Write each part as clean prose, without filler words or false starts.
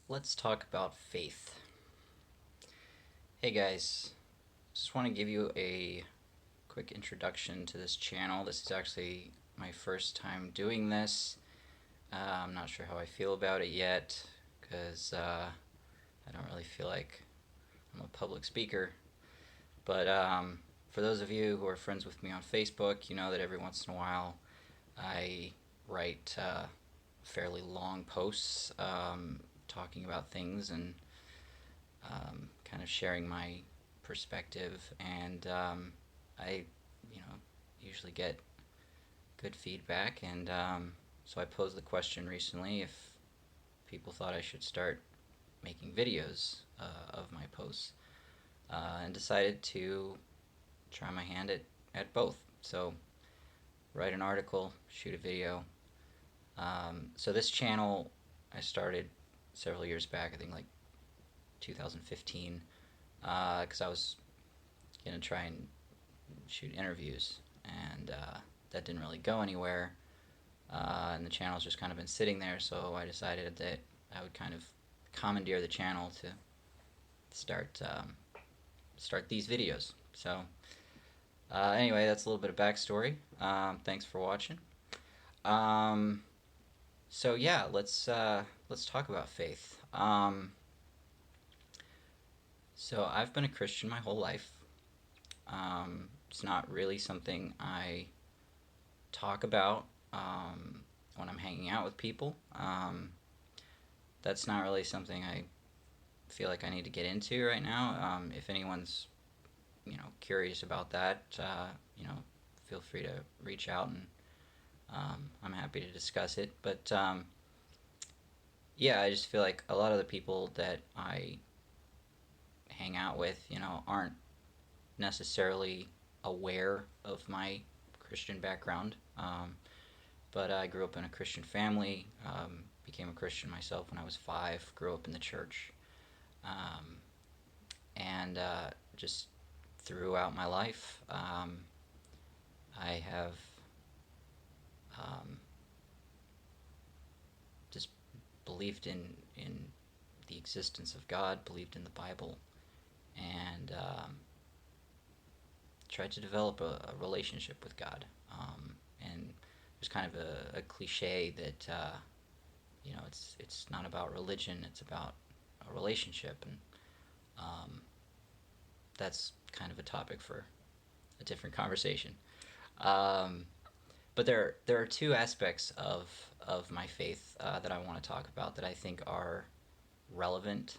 Let's talk about faith. Hey guys, just want to give you a quick introduction to this channel. This is actually my first time doing this. I'm not sure how I feel about it yet because I don't really feel like I'm a public speaker. But for those of you who are friends with me on Facebook, you know that every once in a while I write fairly long posts talking about things and kind of sharing my perspective, and I, usually get good feedback, and so I posed the question recently if people thought I should start making videos of my posts, and decided to try my hand at both. So write an article, shoot a video. So this channel I started several years back, I think like 2015, because I was gonna try and shoot interviews, and that didn't really go anywhere. And the channel's just kind of been sitting there, so I decided that I would kind of commandeer the channel to start start these videos. So anyway, that's a little bit of backstory. Thanks for watching. Um, so yeah, let's talk about faith. So I've been a Christian my whole life. It's not really something I talk about when I'm hanging out with people. That's not really something I feel like I need to get into right now. If anyone's curious about that, feel free to reach out, and I'm happy to discuss it. But yeah, I just feel like a lot of the people that I hang out with, aren't necessarily aware of my Christian background. But I grew up in a Christian family, became a Christian myself when I was 5, grew up in the church, um, and just throughout my life, I have um, just believed in the existence of God, believed in the Bible, and tried to develop a relationship with God. And there's kind of a cliche that it's not about religion; it's about a relationship, and um, that's kind of a topic for a different conversation. Um, but there are two aspects of my faith that I want to talk about that I think are relevant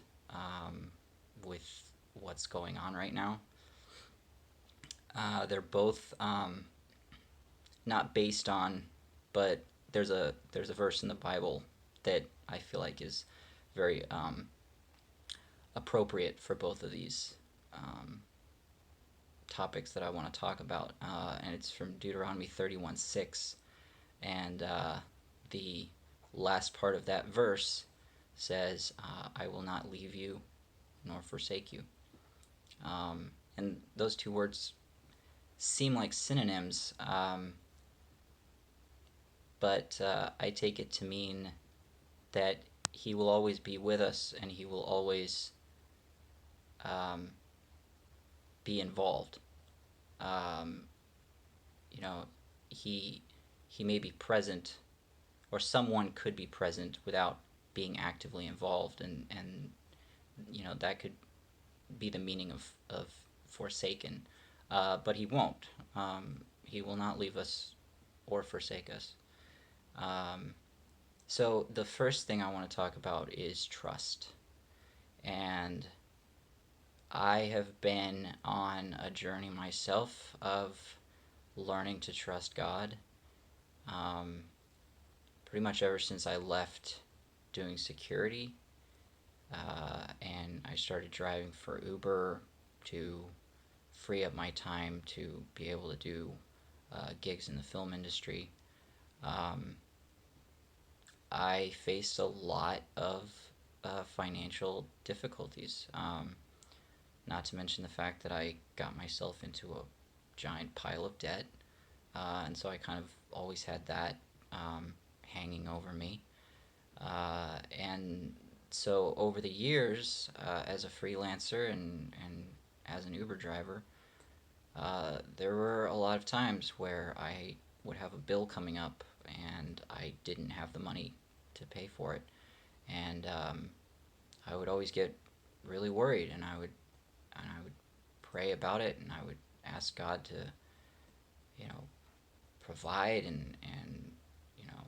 with what's going on right now. They're both not based on, but there's a verse in the Bible that I feel like is very appropriate for both of these um, topics that I want to talk about, and it's from Deuteronomy 31:6, and the last part of that verse says, "I will not leave you nor forsake you," and those two words seem like synonyms, but I take it to mean that He will always be with us, and He will always um, be involved. Um, you know, he he may be present, or someone could be present without being actively involved, and that could be the meaning of forsaken. But He won't. He will not leave us or forsake us. Um, so the first thing I want to talk about is trust. And I have been on a journey myself of learning to trust God. Um, Pretty much ever since I left doing security, and I started driving for Uber to free up my time to be able to do gigs in the film industry. Um, I faced a lot of financial difficulties. Not to mention the fact that I got myself into a giant pile of debt, and so I kind of always had that hanging over me. And So over the years, as a freelancer and as an Uber driver, there were a lot of times where I would have a bill coming up and I didn't have the money to pay for it, and I would always get really worried, and I would pray about it, and I would ask God to, you know, provide, and you know,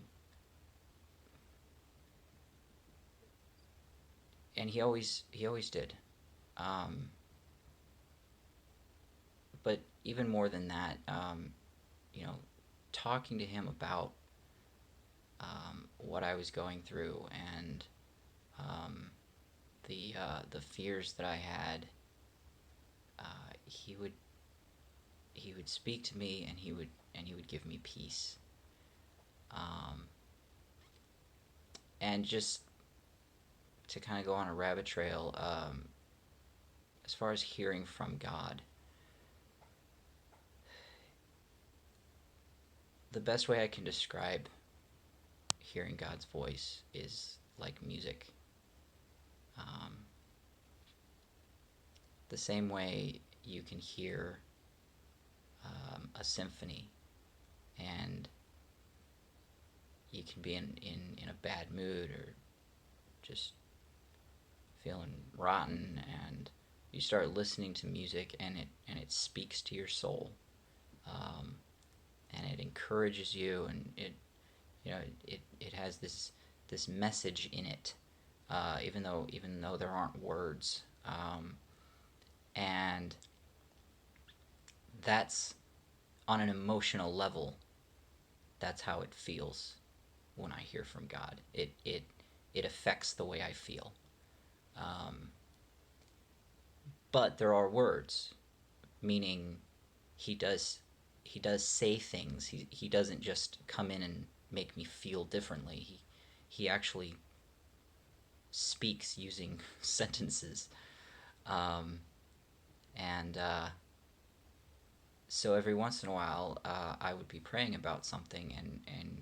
and he always did. Um, but even more than that, you know, talking to him about what I was going through, and um, the fears that I had, he would speak to me, and he would give me peace. Um, and just to kind of go on a rabbit trail, as far as hearing from God, the best way I can describe hearing God's voice is like music. Um, the same way you can hear a symphony, and you can be in a bad mood, or just feeling rotten, and you start listening to music, and it speaks to your soul, um, and it encourages you, and it has this message in it, even though there aren't words, and that's on an emotional level. That's how it feels when I hear from God. It affects the way I feel. Um, but there are words, meaning he does he does say things. He doesn't just come in and make me feel differently. He actually speaks using sentences. Um, and So every once in a while, I would be praying about something, and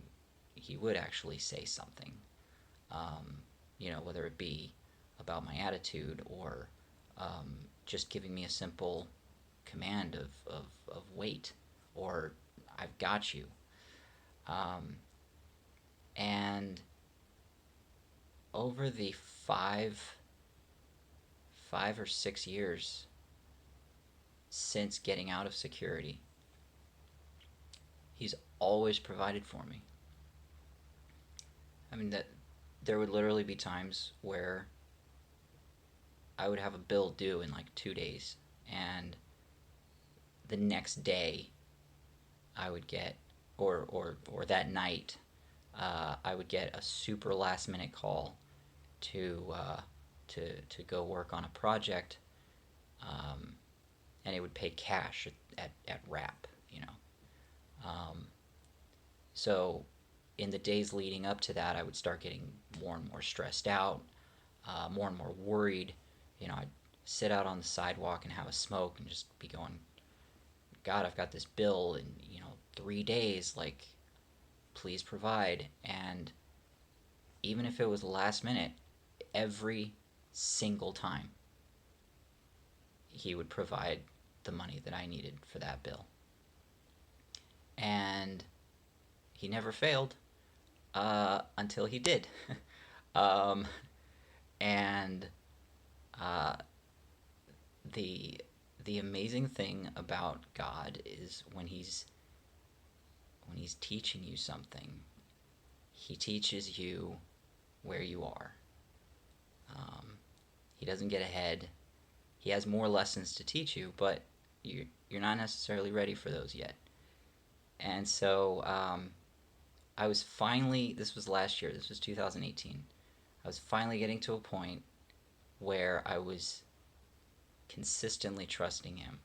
he would actually say something. Um, whether it be about my attitude, or just giving me a simple command of wait, or I've got you. Um, and over the five or 6 years since getting out of security, he's always provided for me. I mean, that there would literally be times where I would have a bill due in like 2 days, and the next day I would get, or that night, I would get a super last minute call to to go work on a project, um, and it would pay cash at Wrap, you know. Um, so in the days leading up to that, I would start getting more and more stressed out, more and more worried. I'd sit out on the sidewalk and have a smoke and just be going, God, I've got this bill in 3 days. Like, please provide. And even if it was last minute, every single time he would provide the money that I needed for that bill. And he never failed, until he did. um, and uh, the the amazing thing about God is when he's teaching you something, he teaches you where you are. Um, he doesn't get ahead. He has more lessons to teach you, but you're not necessarily ready for those yet. And so I was finally, this was last year, this was 2018. I was finally getting to a point where I was consistently trusting him.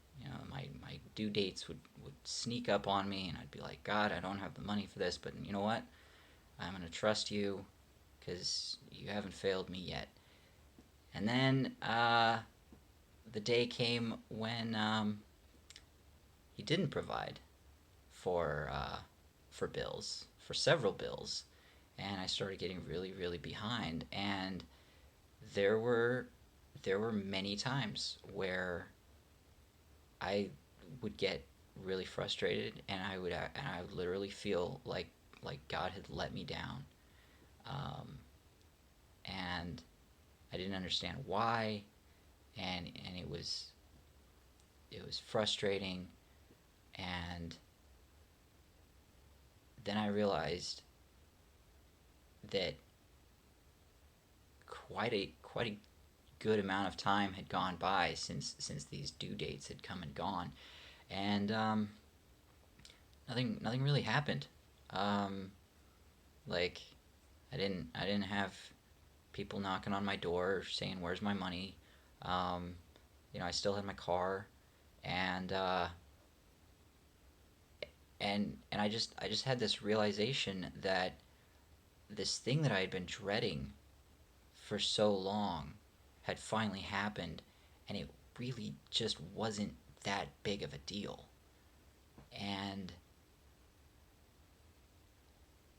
My due dates would sneak up on me, and I'd be like, God, I don't have the money for this, but you know what? I'm going to trust you because you haven't failed me yet. And then the day came when he didn't provide for bills, for several bills, and I started getting really, really behind. And there were there were many times where I would get really frustrated, and I would literally feel like God had let me down, um, and I didn't understand why, and it was frustrating, and then I realized that quite a good amount of time had gone by since these due dates had come and gone, and nothing really happened. Um, like I didn't have people knocking on my door saying where's my money. Um, I still had my car, and I just had this realization that this thing that I had been dreading for so long had finally happened, and it really just wasn't that big of a deal. And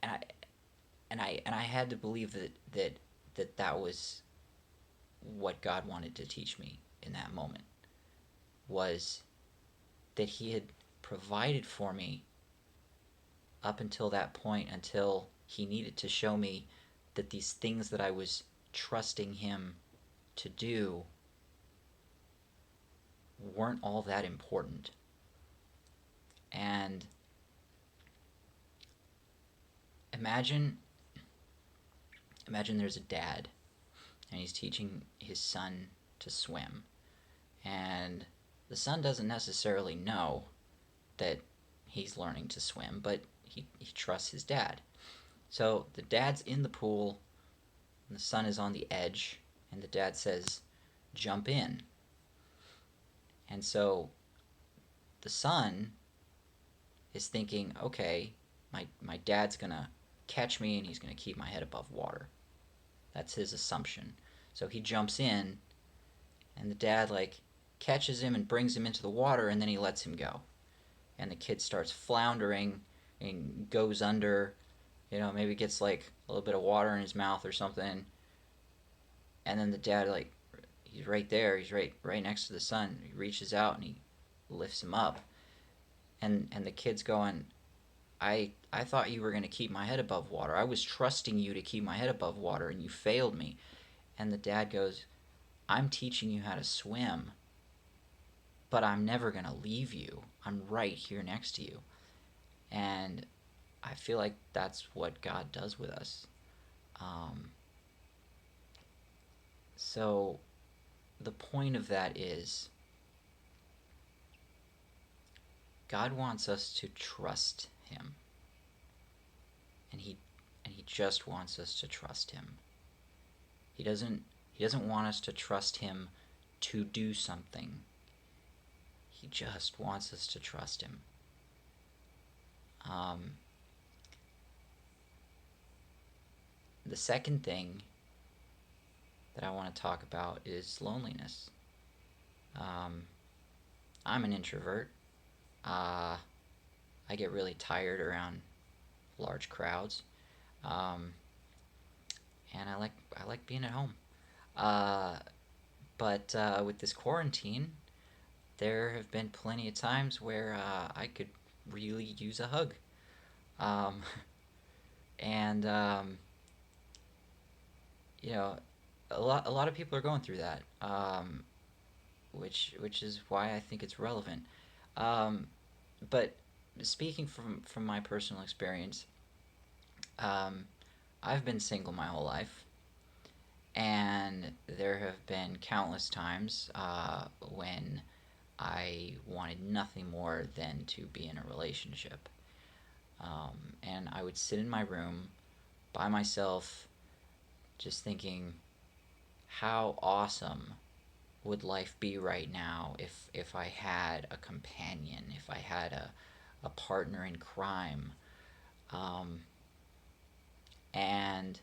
and I and I had to believe that was what God wanted to teach me in that moment, was that He had provided for me up until that point, until He needed to show me that these things that I was trusting Him to do weren't all that important. And imagine imagine there's a dad, and he's teaching his son to swim, and the son doesn't necessarily know that he's learning to swim, but he trusts his dad. So the dad's in the pool, and the son is on the edge, and the dad says, "Jump in." And so the son is thinking, okay, my dad's gonna catch me and he's gonna keep my head above water. That's his assumption. So he jumps in, and the dad like catches him and brings him into the water, and then he lets him go. And the kid starts floundering and goes under, maybe gets like a little bit of water in his mouth or something. And then the dad, like, he's right there, he's right next to the son. He reaches out and he lifts him up. And the kid's going, I thought you were going to keep my head above water. I was trusting you to keep my head above water, and you failed me. And the dad goes, I'm teaching you how to swim, but I'm never going to leave you. I'm right here next to you. And I feel like that's what God does with us. Um, so the point of that is God wants us to trust Him, and He just wants us to trust Him. He doesn't want us to trust Him to do something. He just wants us to trust Him. Um, the second thing that I want to talk about is loneliness. Um, I'm an introvert. I get really tired around large crowds, um, and I like being at home. Uh, but with this quarantine, there have been plenty of times where I could really use a hug, um, and you know, a lot of people are going through that, which is why I think it's relevant. Um, but speaking from my personal experience, um, I've been single my whole life, and there have been countless times when I wanted nothing more than to be in a relationship. And I would sit in my room by myself, just thinking, how awesome would life be right now if I had a companion, if I had a partner in crime. Um, and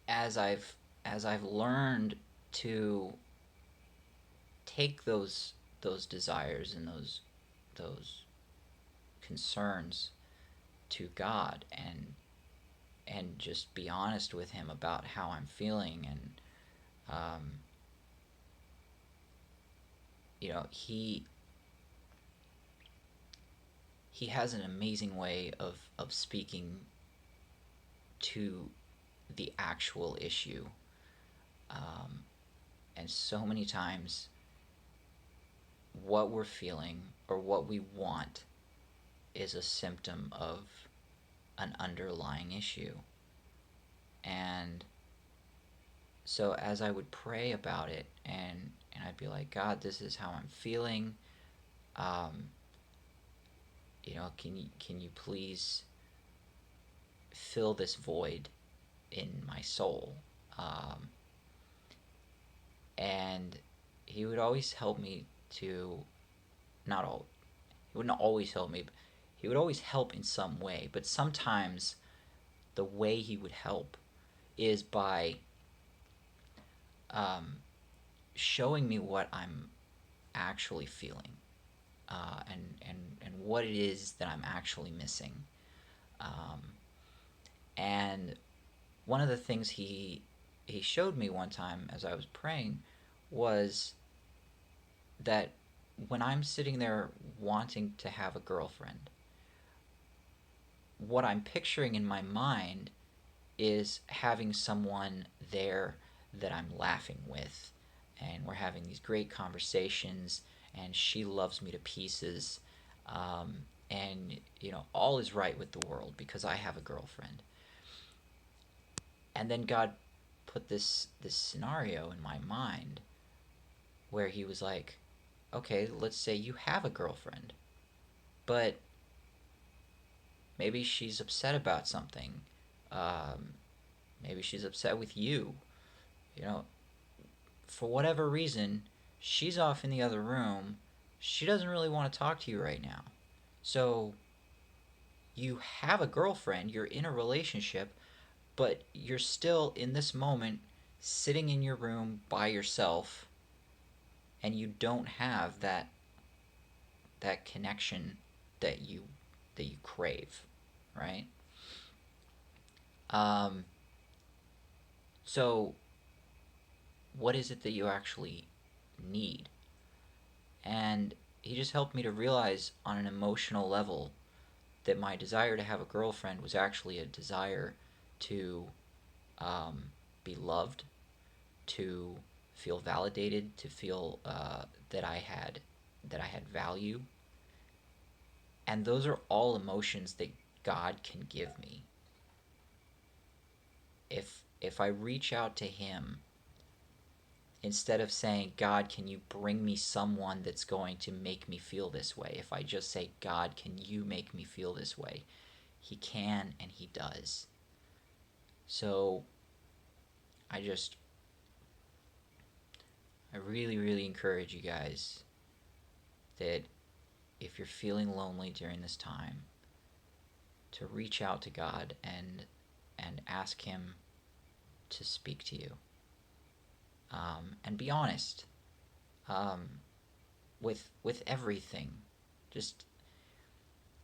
as I've learned to take those desires and those concerns to God, and just be honest with him about how I'm feeling. And um, you know, he has an amazing way of speaking to the actual issue. Um, and so many times, what we're feeling or what we want is a symptom of an underlying issue. And so as I would pray about it, and I'd be like, God, this is how I'm feeling. Um, can you please fill this void in my soul? Um, and he would always help me to, not all, he wouldn't always help me, but he would always help in some way. But sometimes the way he would help is by um, showing me what I'm actually feeling, and what it is that I'm actually missing. Um, and one of the things he showed me one time as I was praying was that when I'm sitting there wanting to have a girlfriend, what I'm picturing in my mind is having someone there that I'm laughing with, and we're having these great conversations, and she loves me to pieces, and all is right with the world because I have a girlfriend. And then God put this scenario in my mind where he was like, okay, let's say you have a girlfriend, but maybe she's upset about something. Um, Maybe she's upset with you. You know, for whatever reason, she's off in the other room. She doesn't really want to talk to you right now. So you have a girlfriend, you're in a relationship, but you're still in this moment sitting in your room by yourself, and you don't have that connection that you crave, right? Um, so what is it that you actually need? And he just helped me to realize on an emotional level that my desire to have a girlfriend was actually a desire to um, be loved, to feel validated, to feel that I had value, and those are all emotions that God can give me. If I reach out to Him instead of saying, God, can you bring me someone that's going to make me feel this way? If I just say, God, can you make me feel this way? He can, and He does. So I just, I really, really encourage you guys that if you're feeling lonely during this time, to reach out to God and ask Him to speak to you, and be honest, um, with everything. Just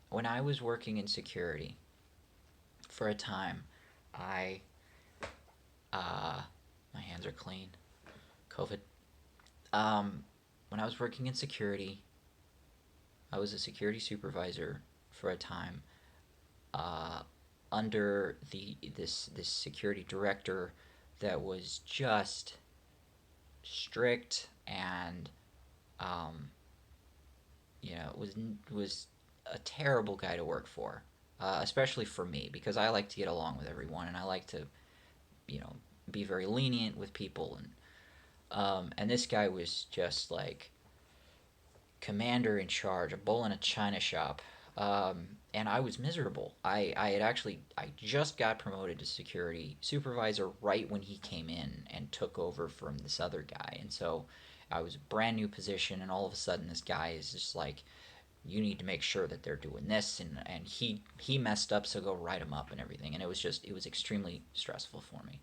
when I was working in security for a time, I my hands are clean. COVID. Um, when I was working in security, I was a security supervisor for a time, uh, under this security director that was just strict, and um, was a terrible guy to work for, especially for me because I like to get along with everyone, and I like to you know be very lenient with people, and this guy was just like commander in charge, a bull in a china shop. And I was miserable. I just got promoted to security supervisor right when he came in and took over from this other guy, and so I was a brand new position, and all of a sudden this guy is just like, you need to make sure that they're doing this, and he messed up, so go write him up and everything, and it was extremely stressful for me.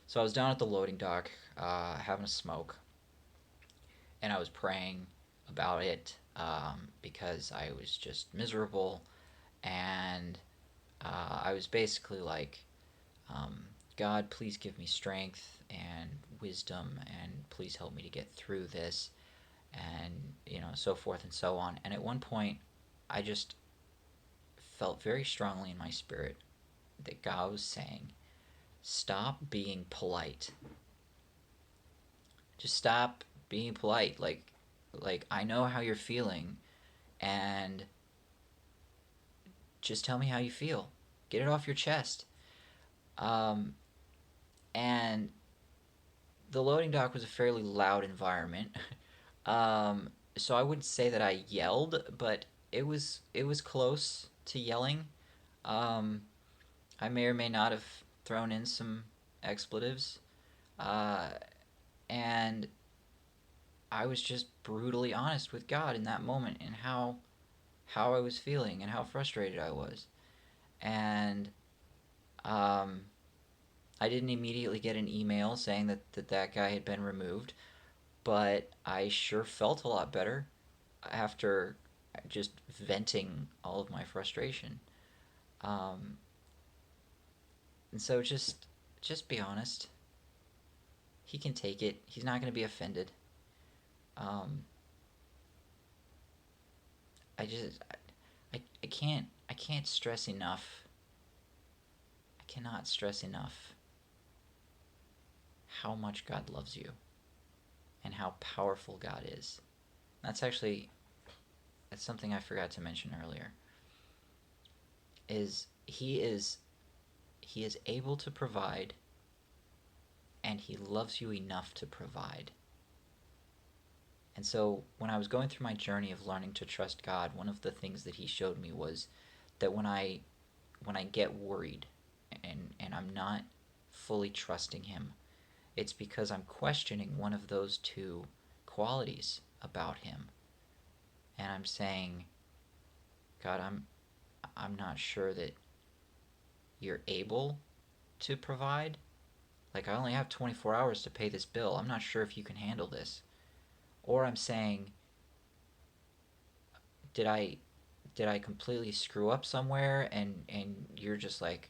So I was down at the loading dock, having a smoke, and I was praying about it, because I was just miserable, and I was basically like, God, please give me strength and wisdom, and please help me to get through this, and so forth and so on. And at one point, I just felt very strongly in my spirit that God was saying, stop being polite. Just stop being polite. Like I know how you're feeling, and just tell me how you feel. Get it off your chest. Um, and the loading dock was a fairly loud environment. So I wouldn't say that I yelled, but it was close to yelling. Um, I may or may not have thrown in some expletives, uh, and I was just brutally honest with God in that moment and how I was feeling and how frustrated I was. And um, I didn't immediately get an email saying that guy had been removed, but I sure felt a lot better after just venting all of my frustration. Um, and so just be honest. He can take it. He's not going to be offended. Um, I just I can't stress enough. I cannot stress enough how much God loves you and how powerful God is. That's actually that's something I forgot to mention earlier. Is he is able to provide, and he loves you enough to provide. And so when I was going through my journey of learning to trust God, one of the things that he showed me was that when I get worried and I'm not fully trusting him, it's because I'm questioning one of those two qualities about him. And I'm saying, God, I'm not sure that you're able to provide. Like, I only have 24 hours to pay this bill. I'm not sure if you can handle this. Or I'm saying, did I did I completely screw up somewhere, and you're just like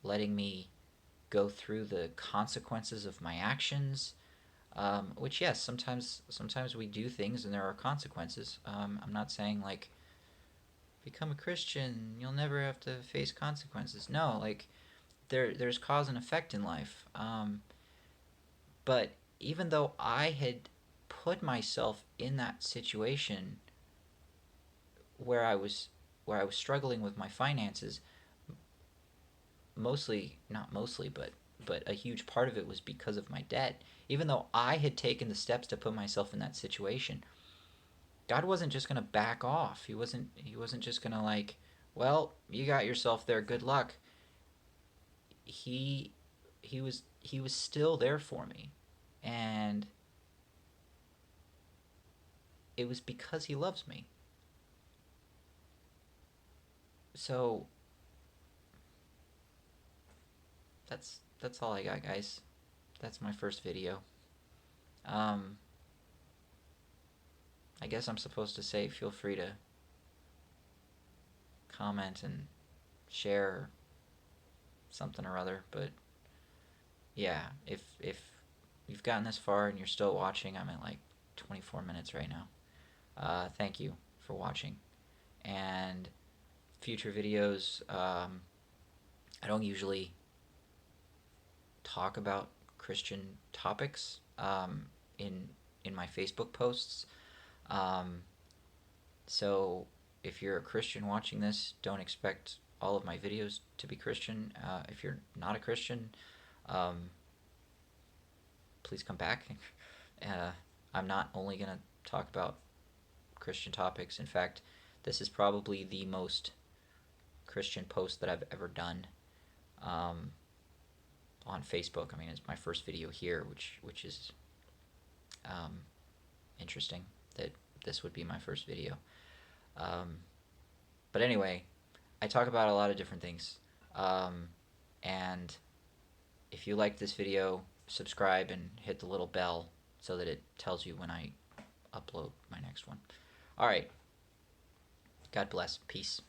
letting me go through the consequences of my actions? Which, yes, sometimes we do things and there are consequences. I'm not saying like become a Christian, you'll never have to face consequences. No, like there's cause and effect in life. But even though I had put myself in that situation where I was where I was struggling with my finances, mostly not mostly, but a huge part of it was because of my debt. Even though I had taken the steps to put myself in that situation, God wasn't just going to back off. He wasn't just going to like, well, you got yourself there, good luck. He he was still there for me. And it was because he loves me. So that's all I got, guys. That's my first video. Um, I guess I'm supposed to say feel free to comment and share something or other, but yeah, if you've gotten this far and you're still watching, I'm at like 24 minutes right now. Thank you for watching. And future videos, I don't usually talk about Christian topics in my Facebook posts. Um, so if you're a Christian watching this, don't expect all of my videos to be Christian. If you're not a Christian, um, please come back. uh, I'm not only going to talk about Christian topics. In fact, this is probably the most Christian post that I've ever done um, on Facebook. I mean, it's my first video here, which is um, interesting that this would be my first video. Um, but anyway, I talk about a lot of different things. And if you like this video, subscribe and hit the little bell so that it tells you when I upload my next one. All right. God bless. Peace.